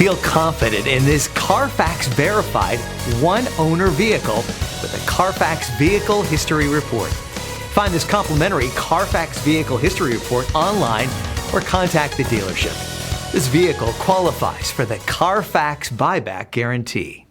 Feel confident in this Carfax verified one-owner vehicle with a Carfax Vehicle History Report. Find this complimentary Carfax Vehicle History Report online or contact the dealership. This vehicle qualifies for the Carfax Buyback Guarantee.